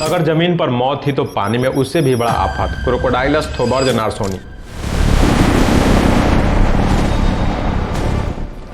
अगर जमीन पर मौत थी तो पानी में उससे भी बड़ा आफत, क्रोकोडाइलस थोबर्ज नार्सोनी।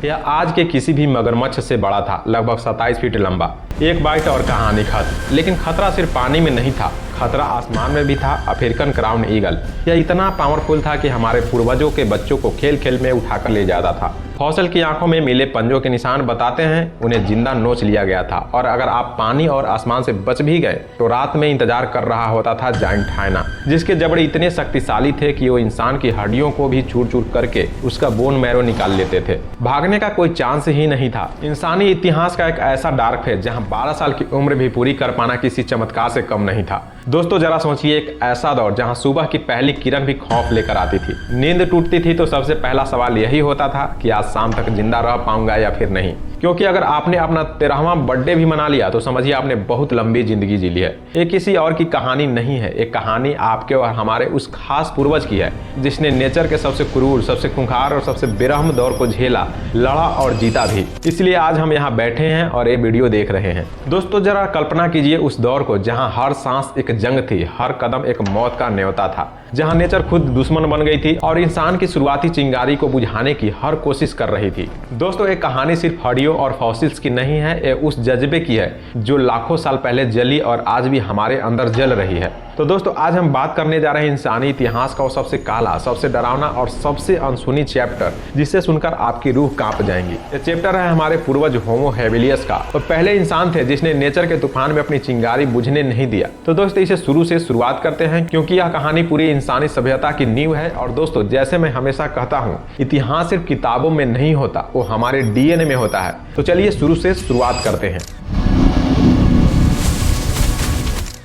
यह आज के किसी भी मगरमच्छ से बड़ा था, लगभग 27 फीट लंबा। एक बाइट और कहानी खत्म। लेकिन खतरा सिर्फ पानी में नहीं था, खतरा आसमान में भी था। अफ्रीकन क्राउन ईगल यह इतना पावरफुल था कि हमारे पूर्वजों के बच्चों को खेल खेल में उठाकर ले जाता था। फॉसिल की आंखों में मिले पंजों के निशान बताते हैं उन्हें जिंदा नोच लिया गया था, और अगर आप पानी और आसमान से बच भी गए तो रात में इंतजार कर रहा होता था जायंट हाइना, जिसके जबड़े इतने शक्तिशाली थे कि वो इंसान की हड्डियों को भी चूर चूर करके उसका बोन मैरो निकाल लेते थे। भागने का कोई चांस ही नहीं था। इंसानी इतिहास का एक ऐसा डार्क फेज जहां 12 साल की उम्र भी पूरी कर पाना किसी चमत्कार से कम नहीं था। दोस्तों जरा सोचिए, एक ऐसा दौर जहां सुबह की पहली किरण भी खौफ लेकर आती थी। नींद टूटती थी तो सबसे पहला सवाल यही होता था कि आज शाम तक जिंदा रह पाऊंगा या फिर नहीं, क्योंकि अगर आपने अपना 13वां बर्थडे भी मना लिया तो समझिए आपने बहुत लंबी जिंदगी जी ली है। ये किसी और की कहानी नहीं है, एक कहानी आपके और हमारे उस खास पूर्वज की है जिसने नेचर के सबसे क्रूर, सबसे खूंखार और सबसे बेरहम दौर को झेला, लड़ा और जीता भी। इसलिए आज हम यहाँ बैठे हैं और ये वीडियो देख रहे हैं। दोस्तों जरा कल्पना कीजिए उस दौर को जहाँ हर सांस एक जंग थी, हर कदम एक मौत का न्योता था, जहां नेचर खुद दुश्मन बन गई थी और इंसान की शुरुआती चिंगारी को बुझाने की हर कोशिश कर रही थी। दोस्तों एक कहानी सिर्फ हड्डियों और फॉसिल्स की नहीं है, ये उस जज्बे की है जो लाखों साल पहले जली और आज भी हमारे अंदर जल रही है। तो दोस्तों आज हम बात करने जा रहे हैं इंसानी इतिहास का वो सबसे काला, सबसे डरावना और सबसे अनसुनी चैप्टर, जिसे सुनकर आपकी रूह कांप जाएंगी। ये चैप्टर है हमारे पूर्वज होमो हेबिलियस का। वो पहले इंसान थे जिसने नेचर के तूफान में अपनी चिंगारी बुझने नहीं दिया। तो दोस्तों इसे शुरू से शुरुआत करते हैं, क्योंकि यह कहानी पूरी इंसानी सभ्यता की नींव है। और दोस्तों जैसे मैं हमेशा कहता हूँ, इतिहास सिर्फ किताबों में नहीं होता, वो हमारे डीएनए में होता है। तो चलिए शुरू से शुरुआत करते हैं।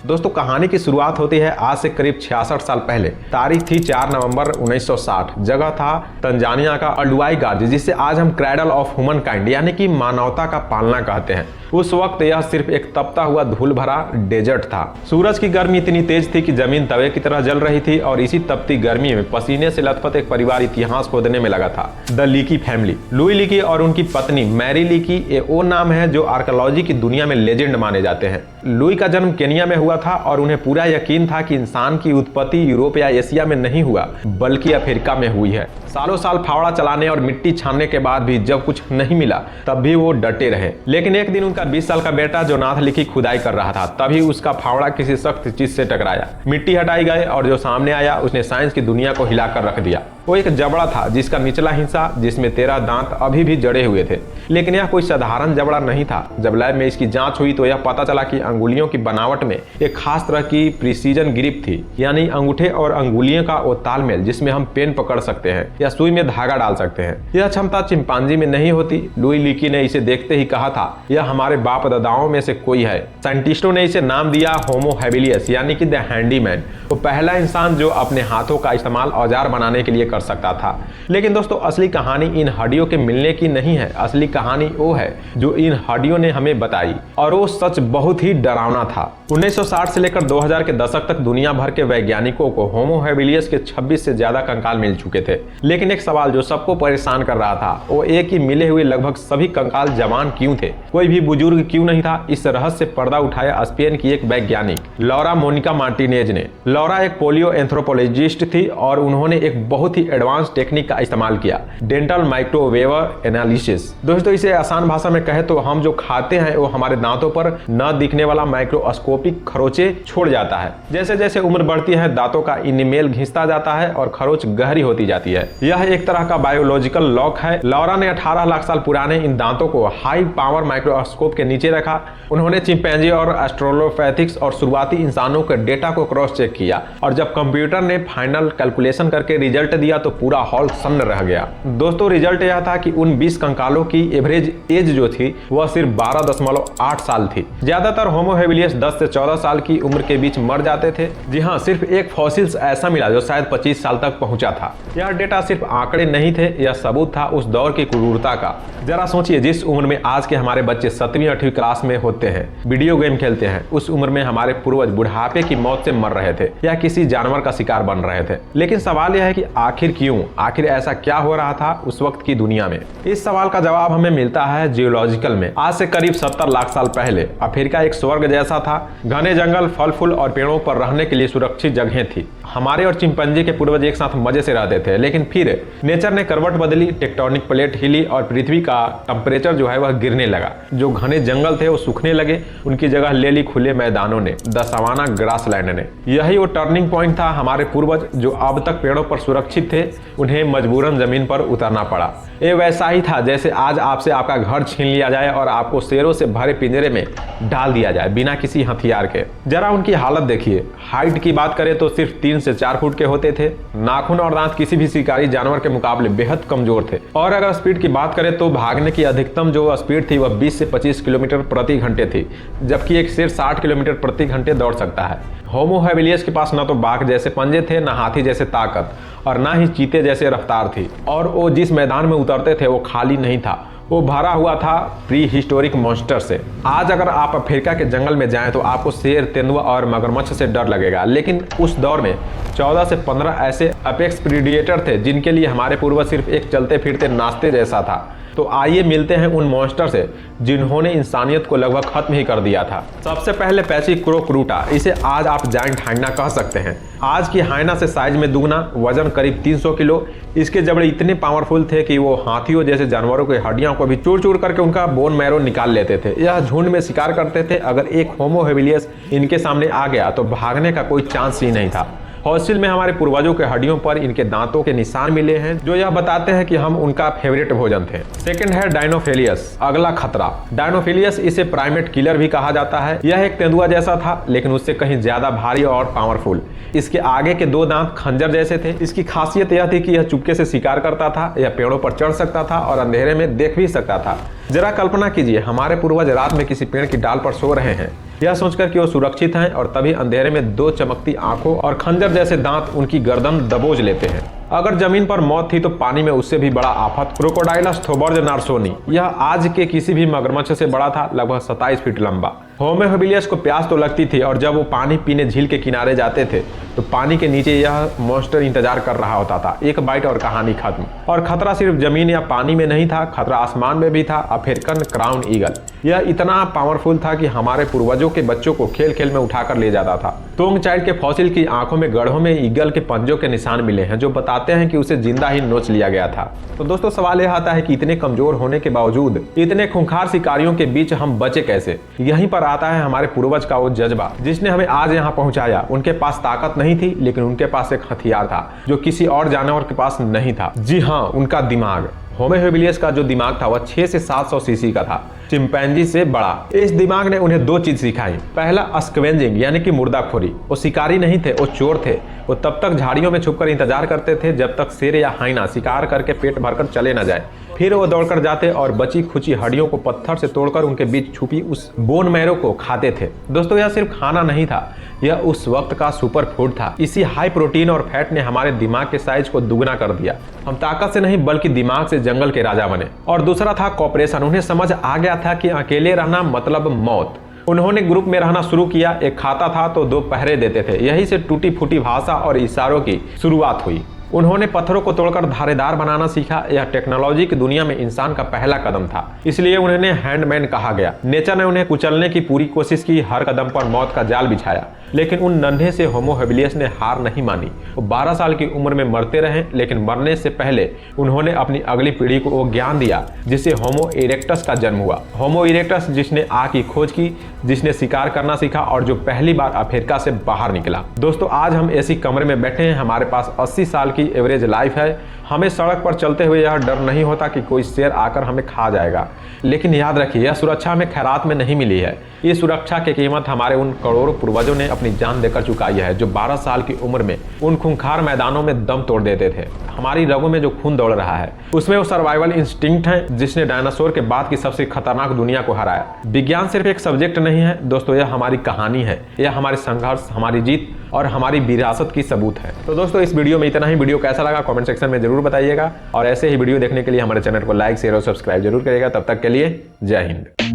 दोस्तों कहानी की शुरुआत होती है आज से करीब 66 साल पहले। तारीख थी 4 नवंबर 1960। जगह था तंजानिया का अल्डुआई गार्ज, जिसे आज हम क्रैडल ऑफ ह्यूमन काइंड यानी कि मानवता का पालना कहते हैं। उस वक्त यह सिर्फ एक तपता हुआ धूल भरा डेजर्ट था। सूरज की गर्मी इतनी तेज थी कि जमीन तवे की तरह जल रही थी, और इसी तपती गर्मी में पसीने से लथपथ एक परिवार इतिहास खोदने में लगा था, the leaky family. Louis leaky और उनकी पत्नी मैरी लीकी, ये वो नाम है जो आर्कियोलॉजी की दुनिया में लेजेंड माने जाते हैं। लुई का जन्म केनिया में हुआ था और उन्हें पूरा यकीन था कि इंसान की उत्पत्ति यूरोप या एशिया में नहीं हुआ बल्कि अफ्रीका में हुई है। सालों साल फावड़ा चलाने और मिट्टी छानने के बाद भी जब कुछ नहीं मिला तब भी वो डटे रहे। लेकिन एक दिन उनका 20 साल का बेटा जोनाथ लीकी खुदाई कर रहा था, तभी उसका फावड़ा किसी सख्त चीज से टकराया। मिट्टी हटाई गई और जो सामने आया उसने साइंस की दुनिया को हिलाकर रख दिया। वो एक जबड़ा था जिसका निचला हिस्सा, जिसमें 13 दांत अभी भी जड़े हुए थे। लेकिन यह कोई साधारण जबड़ा नहीं था। जब लैब में इसकी जांच हुई तो यह पता चला कि अंगुलियों की बनावट में एक खास तरह की प्रिसीजन ग्रिप थी, यानी अंगूठे और अंगुलियों का वो तालमेल जिसमें हम पेन पकड़ सकते हैं या सुई में धागा डाल सकते हैं। यह क्षमता चिंपांजी में नहीं होती। लुई लीकी ने इसे देखते ही कहा था, यह हमारे बाप दादाओं में से कोई है। साइंटिस्टों ने इसे नाम दिया होमो हेबिलियस, यानी कि द हैंडीमैन। वो पहला इंसान जो अपने हाथों का इस्तेमाल औजार बनाने के लिए कर सकता था। लेकिन दोस्तों असली कहानी इन हड्डियों के मिलने की नहीं है। असली कहानी वो है जो इन हड्डियों ने हमें बताई, और वो सच बहुत ही डरावना था। 1960 से लेकर 2000 के दशक तक दुनिया भर के वैज्ञानिकों को होमो हेबिलियस के 26 से ज्यादा कंकाल मिल चुके थे। लेकिन एक सवाल जो सबको परेशान कर रहा था वो एक ही मिले हुए लगभग सभी कंकाल जवान क्यों थे, कोई भी बुजुर्ग क्यों नहीं था। इस रहस्य से पर्दा उठाया स्पेन की एक वैज्ञानिक लौरा मोनिका मार्टिनेज ने। लौरा एक पोलियो एंथ्रोपोलॉजिस्ट थी और उन्होंने एक बहुत ही एडवांस टेक्निक का इस्तेमाल किया, डेंटल माइक्रोवेव एनालिसिस। दोस्तों इसे आसान भाषा में कहे तो हम जो खाते हैं वो हमारे दांतों पर न दिखने वाला माइक्रोस्कोपिक खरोचे छोड़ जाता है। जैसे जैसे उम्र बढ़ती है दांतों का इनेमेल घिसता जाता है और खरोच गहरी होती जाती है। यह एक तरह का बायोलॉजिकल लॉक है। लौरा ने 18 लाख साल पुराने इन दांतों को हाई पावर माइक्रोस्कोप के नीचे रखा। उन्होंने चिंपैंजी और एस्ट्रोलोपैथिक्स और शुरुआती इंसानों के डेटा को क्रॉस चेक किया, और जब कंप्यूटर ने फाइनल कैलकुलेशन करके रिजल्ट दिया तो पूरा हॉल सन्न रह गया। दोस्तों रिजल्ट यह था कि उन 20 कंकालों की एवरेज एज जो थी वह सिर्फ 12.8 साल थी। ज्यादातर होमो हेबिलियस 10 से 14 साल की उम्र के बीच मर जाते थे। जी हाँ, सिर्फ एक फॉसिल्स ऐसा मिला जो शायद 25 साल तक पहुंचा था। यह डेटा सिर्फ आंकड़े नहीं थे, यह सबूत था उस दौर की क्रूरता का। जरा सोचिए, जिस उम्र में आज के हमारे बच्चे 7वीं 8वीं क्लास में होते हैं, वीडियो गेम खेलते हैं, उस उम्र में हमारे पूर्वज बुढ़ापे की मौत से मर रहे थे या किसी जानवर का शिकार बन रहे थे। लेकिन सवाल यह है कि आखिर आखिर क्यों, आखिर ऐसा क्या हो रहा था उस वक्त की दुनिया में? इस सवाल का जवाब हमें मिलता है जियोलॉजिकल में। आज से करीब 70 लाख साल पहले अफ्रीका एक स्वर्ग जैसा था। घने जंगल, फल फूल और पेड़ों पर रहने के लिए सुरक्षित जगहें थी। हमारे और चिंपैंजी के पूर्वज एक साथ मजे से रहते थे, लेकिन फिर नेचर ने करवट बदली, टेक्टोनिक प्लेट हिली और पृथ्वी का टेम्परेचर जो है वह गिरने लगा। जो घने जंगल थे वो सूखने लगे, उनकी जगह ले ली खुले मैदानों ने, द सवाना ग्रासलैंड ने। यही वो टर्निंग पॉइंट था। हमारे पूर्वज जो अब तक पेड़ों पर सुरक्षित थे, उन्हें मजबूरन जमीन पर उतरना पड़ा। ये वैसा ही था जैसे आज आपसे आपका घर छीन लिया जाए और आपको शेरों से भरे पिंजरे में डाल दिया जाए बिना किसी हथियार के। जरा उनकी हालत देखिए। हाइट की बात करें तो सिर्फ 3 से 4 फुट के होते थे। नाखून और दांत किसी भी शिकारी जानवर के मुकाबले बेहद कमजोर थे। और अगर स्पीड की बात करें तो भागने की अधिकतम जो स्पीड थी वह 20 से 25 किलोमीटर प्रति घंटे थी, जबकि एक शेर 60 किलोमीटर प्रति घंटे दौड़ सकता है। होमो हैबिलियस के पास न तो बाघ जैसे पंजे थे, न हाथी जैसे ताकत, और न ही चीते जैसे रफ्तार थी। और वो जिस मैदान में उतरते थे वो खाली नहीं था, वो भरा हुआ था प्री हिस्टोरिक मॉन्स्टर से। आज अगर आप अफ्रीका के जंगल में जाएं तो आपको शेर, तेंदुआ और मगरमच्छ से डर लगेगा, लेकिन उस दौर में 14 से 15 ऐसे अपेक्स प्रीडिएटर थे जिनके लिए हमारे पूर्वज सिर्फ एक चलते फिरते नाश्ते जैसा था। तो आइए मिलते हैं उन मॉन्स्टर से जिन्होंने इंसानियत को लगभग खत्म ही कर दिया था। सबसे पहले पैचिक्रोक्रूटा, इसे आज आप जायंट हाइना कह सकते हैं। आज की हाइना से साइज में दुगना, वजन करीब 300 किलो। इसके जबड़े इतने पावरफुल थे कि वो हाथियों जैसे जानवरों की हड्डियों को भी चूर चूर करके उनका बोन मैरो निकाल लेते थे। यह झुंड में शिकार करते थे। अगर एक होमो हैबिलियस इनके सामने आ गया तो भागने का कोई चांस ही नहीं था। फॉसिल में हमारे पूर्वजों के हड्डियों पर इनके दांतों के निशान मिले हैं, जो यह बताते हैं कि हम उनका फेवरेट भोजन थे। सेकंड है डायनोफिलियस, अगला खतरा। डायनोफिलियस, इसे प्राइमेट किलर भी कहा जाता है। यह एक तेंदुआ जैसा था, लेकिन उससे कहीं ज्यादा भारी और पावरफुल। इसके आगे के 2 दांत खंजर जैसे थे। इसकी खासियत यह थी कि यह चुपके से शिकार करता था, यह पेड़ों पर चढ़ सकता था और अंधेरे में देख भी सकता था। जरा कल्पना कीजिए, हमारे पूर्वज रात में किसी पेड़ की डाल पर सो रहे हैं, यह सोचकर कि वो सुरक्षित हैं, और तभी अंधेरे में 2 चमकती आंखों और खंजर जैसे दांत उनकी गर्दन दबोच लेते हैं। अगर जमीन पर मौत थी तो पानी में उससे भी बड़ा आफत। क्रोकोडाइलस थोबर्ज नार्सोनी, यह आज के किसी भी मगरमच्छ से बड़ा था, लगभग 27 फीट लंबा। होमो हैबिलियस को प्यास तो लगती थी, और जब वो पानी पीने झील के किनारे जाते थे तो पानी के नीचे यह मॉन्स्टर इंतजार कर रहा होता था। एक बाइट और कहानी खत्म। और खतरा सिर्फ जमीन या पानी में नहीं था, खतरा आसमान में भी था। अफ्रीकन क्राउन ईगल, यह इतना पावरफुल था कि हमारे पूर्वजों के बच्चों को खेल खेल में उठाकर ले जाता था। तोंग चाइल्ड के फॉसिल की आंखों में गढ़ों में ईगल के पंजों के निशान मिले हैं, जो बताते हैं कि उसे जिंदा ही नोच लिया गया था। तो दोस्तों, सवाल यह आता है कि इतने कमजोर होने के बावजूद इतने खूंखार शिकारियों के बीच हम बचे कैसे? यहीं पर आता है हमारे पूर्वज का वो जज्बा जिसने हमें आज यहाँ पहुंचाया। उनके पास ताकत नहीं थी, लेकिन उनके पास एक हथियार था जो किसी और जानवर के पास नहीं था। जी हाँ, उनका दिमाग। होमो हैबिलियस का जो दिमाग था वह 6 से 700 सीसी का था, चिंपैंजी से बड़ा। इस दिमाग ने उन्हें 2 चीज सिखाई। पहला, स्कैवेंजिंग यानी कि मुर्दाखोरी। वो शिकारी नहीं थे, वो चोर थे। वो तब तक झाड़ियों में छुपकर इंतजार करते थे जब तक शेर या हाइना शिकार करके पेट भरकर चले न जाए। फिर वो दौड़कर जाते और बची खुची हड्डियों को पत्थर से तोड़कर उनके बीच छुपी उस बोन मैरो को खाते थे। दोस्तों, यह सिर्फ खाना नहीं था, यह उस वक्त का सुपर फूड था। इसी हाई प्रोटीन और फैट ने हमारे दिमाग के साइज को दुगना कर दिया। हम ताकत से नहीं बल्कि दिमाग से जंगल के राजा बने। और दूसरा था कॉपरेशन। उन्हें समझ आ गया था कि अकेले रहना मतलब मौत। उन्होंने ग्रुप में रहना शुरू किया। एक खाता था तो 2 पहरे देते थे। यही से टूटी फूटी भाषा और इशारों की शुरुआत हुई। उन्होंने पत्थरों को तोड़कर धारेदार बनाना सीखा। यह टेक्नोलॉजी की दुनिया में इंसान का पहला कदम था, इसलिए उन्हें हैंडमैन कहा गया। नेचर ने उन्हें कुचलने की पूरी कोशिश की, हर कदम पर मौत का जाल बिछाया, लेकिन उन नन्हे से होमो हैबिलियस ने हार नहीं मानी। वो 12 साल की उम्र में मरते रहे, लेकिन मरने से पहले उन्होंने अपनी अगली पीढ़ी को वो ज्ञान दिया जिससे होमो इरेक्टस का जन्म हुआ। होमो इरेक्टस जिसने आग की खोज की, जिसने शिकार करना सीखा और जो पहली बार अफ्रीका से बाहर निकला। दोस्तों, आज हम ऐसी कमरे में बैठे हैं, हमारे पास 80 साल की एवरेज लाइफ है। हमें सड़क पर चलते हुए यह डर नहीं होता कि कोई शेर आकर हमें खा जाएगा। लेकिन याद रखिए, यह सुरक्षा हमें खैरात में नहीं मिली है। ये सुरक्षा की कीमत हमारे उन करोड़ों पूर्वजों ने अपनी जान देकर चुकाई है, जो 12 साल की उम्र में उन खूंखार मैदानों में दम तोड़ देते थे। हमारी रगों में जो खून दौड़ रहा है उसमें वो सर्वाइवल इंस्टिंक्ट है जिसने डायनासोर के बाद की सबसे खतरनाक दुनिया को हराया। विज्ञान सिर्फ एक सब्जेक्ट नहीं है दोस्तों, यह हमारी कहानी है। यह हमारे संघर्ष, हमारी जीत और हमारी विरासत की सबूत है। तो दोस्तों, इस वीडियो में इतना ही। वीडियो कैसा लगा कमेंट सेक्शन में जरूर बताइएगा, और ऐसे ही वीडियो देखने के लिए हमारे चैनल को लाइक, शेयर और सब्सक्राइब जरूर करिएगा। तब तक के लिए जय हिंद।